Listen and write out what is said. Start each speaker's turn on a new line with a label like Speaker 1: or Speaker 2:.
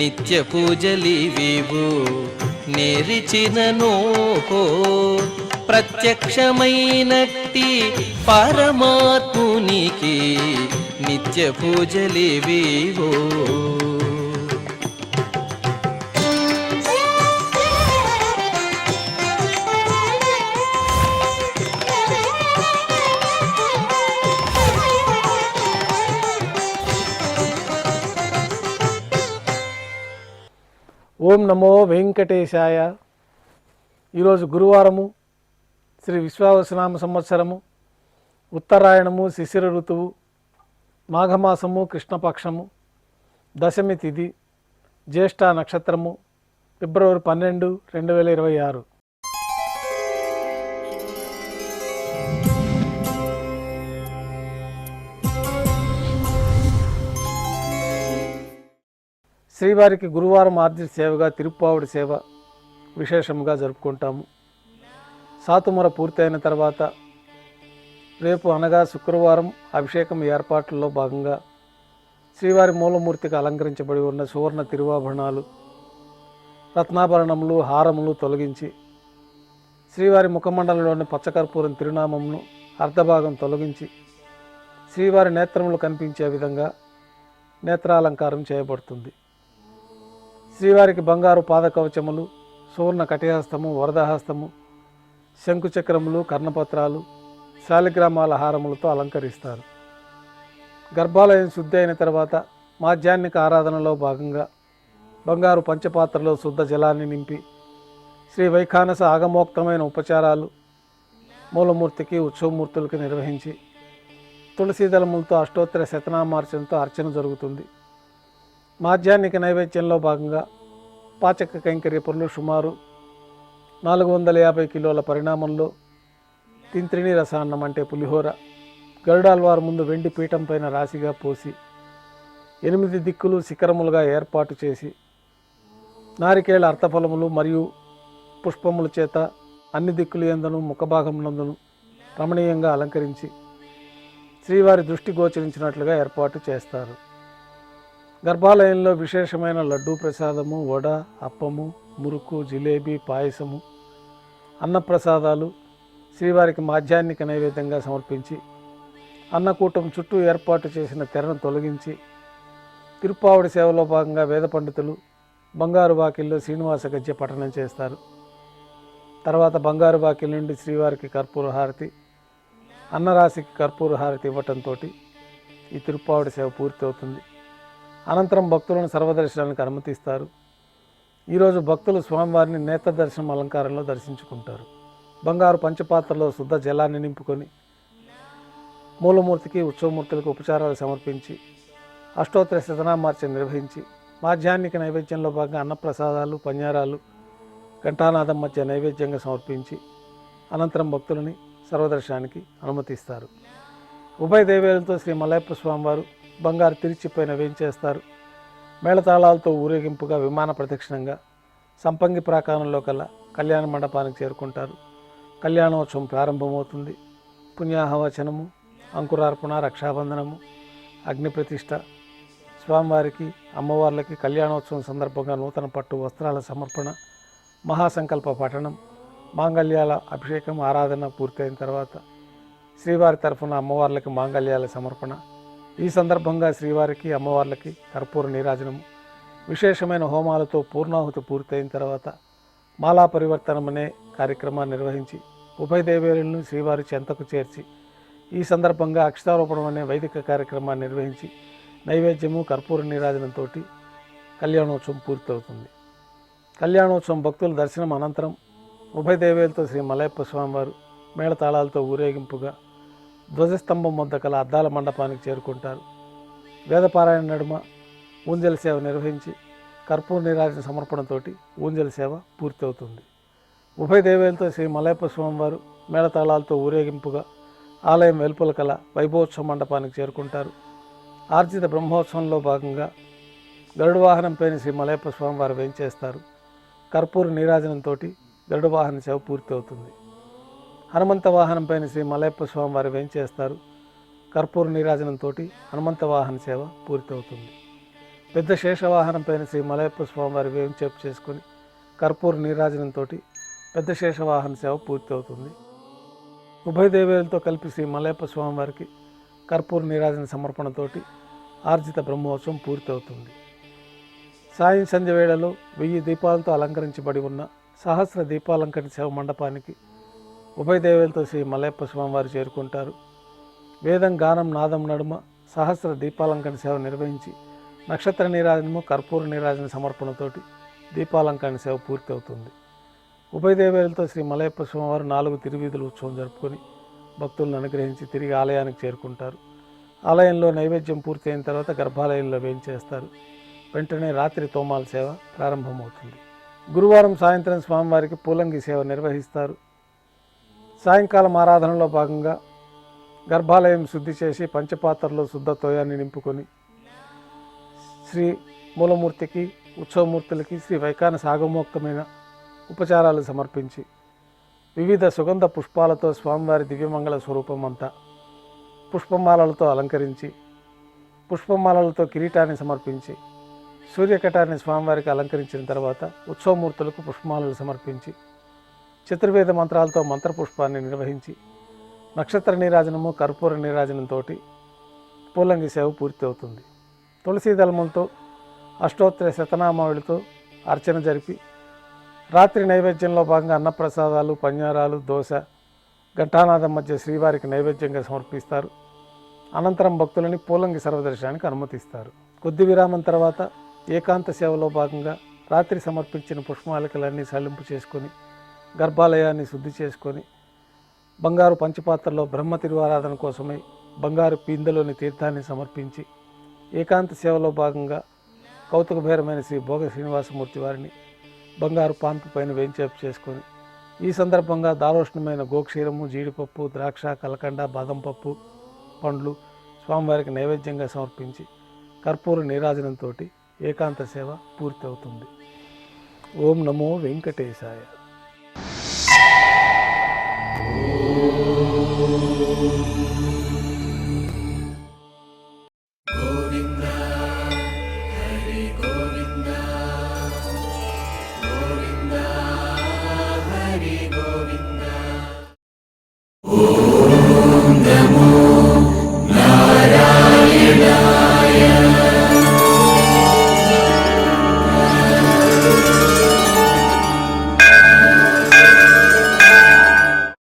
Speaker 1: నిత్య పూజలివివు నేరిచినను ప్రత్యక్షమైనట్టి పరమాత్మునికి నిత్య పూజలివివో.
Speaker 2: ఓం నమో వెంకటేశాయ. ఈరోజు గురువారము, శ్రీ విశ్వావసునామ సంవత్సరము, ఉత్తరాయణము, శిశిర ఋతువు, మాఘమాసము, కృష్ణపక్షము, దశమి తిథి, జ్యేష్ఠ నక్షత్రము, ఫిబ్రవరి 12, 2026. శ్రీవారికి గురువారం ఆర్జిత సేవగా తిరుప్పావుడి సేవ విశేషంగా జరుపుకుంటాము. సాతుముర పూర్తయిన తర్వాత రేపు అనగా శుక్రవారం అభిషేకం ఏర్పాట్లలో భాగంగా శ్రీవారి మూలమూర్తికి అలంకరించబడి ఉన్న సువర్ణ తిరువాభరణాలు, రత్నాభరణములు, హారములు తొలగించి శ్రీవారి ముఖమండలంలోని పచ్చకర్పూరం తిరునామమును అర్ధభాగం తొలగించి శ్రీవారి నేత్రములు కనిపించే విధంగా నేత్రాలంకారం చేయబడుతుంది. శ్రీవారికి బంగారు పాదకవచములు, సువర్ణ కటిహస్తము, వరదహస్తము, శంకుచక్రములు, కర్ణపత్రాలు, శాలిగ్రామాల హారములతో అలంకరిస్తారు. గర్భాలయం శుద్ధి అయిన తర్వాత మాధ్యాహ్నిక ఆరాధనలో భాగంగా బంగారు పంచపాత్రలో శుద్ధ జలాన్ని నింపి శ్రీ వైఖానస ఆగమోక్తమైన ఉపచారాలు మూలమూర్తికి, ఉత్సవమూర్తులకి నిర్వహించి తులసీదళములతో అష్టోత్తర శతనామార్చనతో అర్చన జరుగుతుంది. మాధ్యాహ్నిక నైవేద్యంలో భాగంగా పాచక కైంకర్య పనులు సుమారు 450 కిలోల పరిణామంలో తింత్రిణి రసాన్నం అంటే పులిహోర గరుడాల్వారు ముందు వెండి పీఠం పైన రాశిగా పోసి 8 దిక్కులు శిఖరములుగా ఏర్పాటు చేసి నారికేళ అర్థఫలములు మరియు పుష్పముల చేత అన్ని దిక్కులు యందును ముఖభాగమునందును రమణీయంగా అలంకరించి శ్రీవారి దృష్టి గోచరించినట్లుగా ఏర్పాటు చేస్తారు. గర్భాలయంలో విశేషమైన లడ్డూ ప్రసాదము, వడ, అప్పము, మురుకు, జిలేబీ, పాయసము, అన్నప్రసాదాలు శ్రీవారికి మాధ్యాహ్నిక నైవేద్యంగా సమర్పించి అన్నకూటం చుట్టూ ఏర్పాటు చేసిన తెరను తొలగించి తిరుప్పావుడి సేవలో భాగంగా వేద పండితులు బంగారు వాకిల్లో శ్రీనివాస గద్య పఠనం చేస్తారు. తర్వాత బంగారు వాకిల్ నుండి శ్రీవారికి కర్పూర హారతి, అన్నరాశికి కర్పూర హారతి ఇవ్వటంతో ఈ తిరుప్పావుడి సేవ పూర్తి అవుతుంది. అనంతరం భక్తులను సర్వదర్శనానికి అనుమతిస్తారు. ఈరోజు భక్తులు స్వామివారిని నేత్ర దర్శనం అలంకారంలో దర్శించుకుంటారు. బంగారు పంచపాత్రలో శుద్ధ జలాన్ని నింపుకొని మూలమూర్తికి, ఉత్సవమూర్తులకు ఉపచారాలు సమర్పించి అష్టోత్తర శతనామార్చన నిర్వహించి మాధ్యాహ్నిక నైవేద్యంలో భాగంగా అన్నప్రసాదాలు, పన్యారాలు ఘంటానాదం మధ్య నైవేద్యంగా సమర్పించి అనంతరం భక్తులని సర్వదర్శనానికి అనుమతిస్తారు. ఉభయ దేవేలతో శ్రీ మలయప్ప స్వామివారు బంగారు తిరిచిపైన వేయించేస్తారు. మేళతాళాలతో ఊరేగింపుగా విమాన ప్రదక్షిణంగా సంపంగి ప్రాకారంలో కల కళ్యాణ మండపానికి చేరుకుంటారు. కళ్యాణోత్సవం ప్రారంభమవుతుంది. పుణ్యాహవచనము, అంకురార్పణ, రక్షాబంధనము, అగ్నిప్రతిష్ఠ, స్వామివారికి, అమ్మవార్లకి కళ్యాణోత్సవం సందర్భంగా నూతన పట్టు వస్త్రాల సమర్పణ, మహాసంకల్ప పఠనం, మాంగళ్యాల అభిషేకం, ఆరాధన పూర్తయిన తర్వాత శ్రీవారి తరఫున అమ్మవార్లకి మాంగళ్యాల సమర్పణ. ఈ సందర్భంగా శ్రీవారికి, అమ్మవార్లకి కర్పూర నీరాజనము, విశేషమైన హోమాలతో పూర్ణాహుతి పూర్తయిన తర్వాత మాలా పరివర్తనం అనే కార్యక్రమాన్ని నిర్వహించి ఉభయ దేవేరులను శ్రీవారి చెంతకు చేర్చి ఈ సందర్భంగా అక్షతారోపణం అనే వైదిక కార్యక్రమాన్ని నిర్వహించి నైవేద్యము, కర్పూర నీరాజనంతో కళ్యాణోత్సవం పూర్తవుతుంది. కళ్యాణోత్సవం భక్తుల దర్శనం అనంతరం ఉభయ దేవేలతో శ్రీ మలయప్ప స్వామివారు మేళతాళాలతో ఊరేగింపుగా ధ్వజస్తంభం వద్ద కల అద్దాల మండపానికి చేరుకుంటారు. వేదపారాయణ నడుమ ఊంజల సేవ నిర్వహించి కర్పూర నీరాజన సమర్పణతో ఊంజల సేవ పూర్తవుతుంది. ఉభయ దేవేలతో శ్రీ మలయప్ప స్వామివారు మేళతాళాలతో ఊరేగింపుగా ఆలయం వెలుపల కల వైభవోత్సవ మండపానికి చేరుకుంటారు. ఆర్జిత బ్రహ్మోత్సవంలో భాగంగా గరుడ వాహనంపైన శ్రీ మలయప్ప స్వామివారు వేంచేస్తారు. కర్పూర నీరాజనంతో గరుడ వాహన సేవ పూర్తి అవుతుంది. హనుమంత వాహనంపైన శ్రీ మలయప్ప స్వామివారు వేంచేస్తారు. కర్పూర నీరాజనంతో హనుమంత వాహన సేవ పూర్తవుతుంది. పెద్ద శేషవాహనం పైన శ్రీ మలయప్ప స్వామివారి వేంచేపు చేసుకొని కర్పూర నీరాజనంతో పెద్ద శేషవాహన సేవ పూర్తవుతుంది. ఉభయ దేవేలతో కలిపి శ్రీ మలయప్ప స్వామివారికి కర్పూర నీరాజన సమర్పణతోటి ఆర్జిత బ్రహ్మోత్సవం పూర్తవుతుంది. సాయం సంధ్య వేళలో 1000 దీపాలతో అలంకరించబడి ఉన్న సహస్ర దీపాలంకరణ సేవ మండపానికి ఉభయ దేవేలతో శ్రీ మలయప్ప స్వామివారు చేరుకుంటారు. వేదం గానం నాదం నడుమ సహస్ర దీపాలంకరణ సేవ నిర్వహించి నక్షత్ర నీరాజనము కర్పూర నీరాజన సమర్పణతోటి దీపాలంకరణ సేవ పూర్తి అవుతుంది. ఉభయ దేవేలతో శ్రీ మలయప్ప స్వామివారు 4 తిరువీధుల ఉత్సవం జరుపుకొని భక్తులను అనుగ్రహించి తిరిగి ఆలయానికి చేరుకుంటారు. ఆలయంలో నైవేద్యం పూర్తి అయిన తర్వాత గర్భాలయంలో వేంచేస్తారు. వెంటనే రాత్రి తోమాల సేవ ప్రారంభమవుతుంది. గురువారం సాయంత్రం స్వామివారికి పూలంగి సేవ నిర్వహిస్తారు. సాయంకాలం ఆరాధనలో భాగంగా గర్భాలయం శుద్ధి చేసి పంచపాత్రలో శుద్ధ తోయాన్ని నింపుకొని శ్రీ మూలమూర్తికి ఉత్సవమూర్తులకి శ్రీ వైఖానస ఆగమోక్తమైన ఉపచారాలు సమర్పించి వివిధ సుగంధ పుష్పాలతో స్వామివారి దివ్యమంగళ స్వరూపం అంతా పుష్పమాలలతో అలంకరించి పుష్పమాలలతో కిరీటాన్ని సమర్పించి సూర్యకటాన్ని స్వామివారికి అలంకరించిన తర్వాత ఉత్సవమూర్తులకు పుష్పమాలలు సమర్పించి చతుర్వేద మంత్రాలతో మంత్రపుష్పాన్ని నిర్వహించి నక్షత్ర నీరాజనము కర్పూర నీరాజనంతో పూలంగి సేవ పూర్తి అవుతుంది. తులసీ దళములతో అష్టోత్తర శతనామావళితో అర్చన జరిపి రాత్రి నైవేద్యంలో భాగంగా అన్నప్రసాదాలు పඤ్ఞారాలు దోశ ఘంటానాదం మధ్య శ్రీవారికి నైవేద్యంగా సమర్పిస్తారు. అనంతరం భక్తులని పూలంగి సర్వదర్శనానికి అనుమతిస్తారు. కొద్ది విరామం తర్వాత ఏకాంత సేవలో భాగంగా రాత్రి సమర్పించిన పుష్పమాలికలన్నీ సల్లింపు చేసుకొని గర్భాలయాన్ని శుద్ధి చేసుకొని బంగారు పంచపాత్రలో బ్రహ్మ తిరువారాధన కోసమై బంగారు పిందెలోని తీర్థాన్ని సమర్పించి ఏకాంత సేవలో భాగంగా కౌతుకభైరమైన శ్రీ భోగ శ్రీనివాసమూర్తి వారిని బంగారు పాన్పు పైన వేంచేపు చేసుకొని ఈ సందర్భంగా దారోష్ణమైన గోక్షీరము జీడిపప్పు ద్రాక్ష కలకండ బాదం పప్పు పండ్లు స్వామివారికి నైవేద్యంగా సమర్పించి కర్పూర నీరాజనంతో ఏకాంత సేవ పూర్తి అవుతుంది. ఓం నమో వెంకటేశాయ.